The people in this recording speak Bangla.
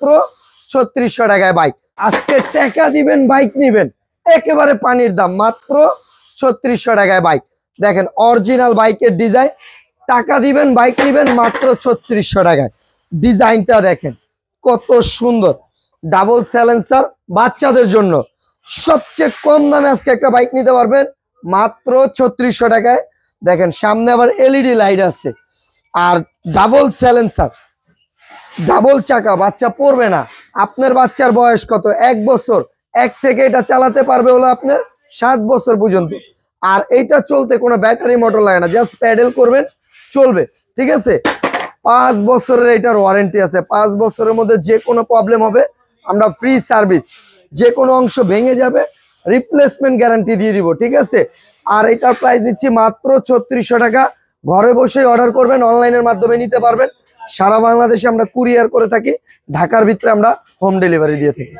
মাত্র 3600 টাকায় বাইক। আজকে টাকা দিবেন বাইক নিবেন, একেবারে পানির দাম, মাত্র 3600 টাকায় বাইক। দেখেন অরিজিনাল বাইকের ডিজাইন, টাকা দিবেন বাইক নিবেন মাত্র 3600 টাকায়। ডিজাইনটা দেখেন কত সুন্দর, ডাবল সাইলেন্সার, বাচ্চাদের জন্য সবচেয়ে কম দামে আজকে একটা বাইক নিতে পারবেন মাত্র 3600 টাকায়। দেখেন সামনে আবার এলইডি লাইট আছে, আর ডাবল সাইলেন্সার, ডাবল চাকা, বাচ্চা পড়বে না। আপনার বাচ্চার বয়স কত? 1 বছর, 1 থেকে এটা চালাতে পারবে হলো আপনার 7 বছর পর্যন্ত। আর এইটা চলতে কোনো ব্যাটারি মোটর লাগে না, জাস্ট প্যাডেল করবেন চলবে, ঠিক আছে। 5 বছরের এটার ওয়ারেন্টি আছে। 5 বছরের মধ্যে যে কোনো প্রবলেম হবে আমরা ফ্রি সার্ভিস, যে কোনো অংশ ভেঙে যাবে রিপ্লেসমেন্ট গ্যারান্টি দিয়ে দিব, ঠিক আছে। আর এটার প্রাইস দিচ্ছি মাত্র 3600 টাকা। ঘরে বসে অর্ডার করবেন, অনলাইনের মাধ্যমে নিতে পারবেন। সারা বাংলাদেশে আমরা কুরিয়ার করে থাকি, ঢাকার ভিতরে আমরা হোম ডেলিভারি দিয়ে থাকি।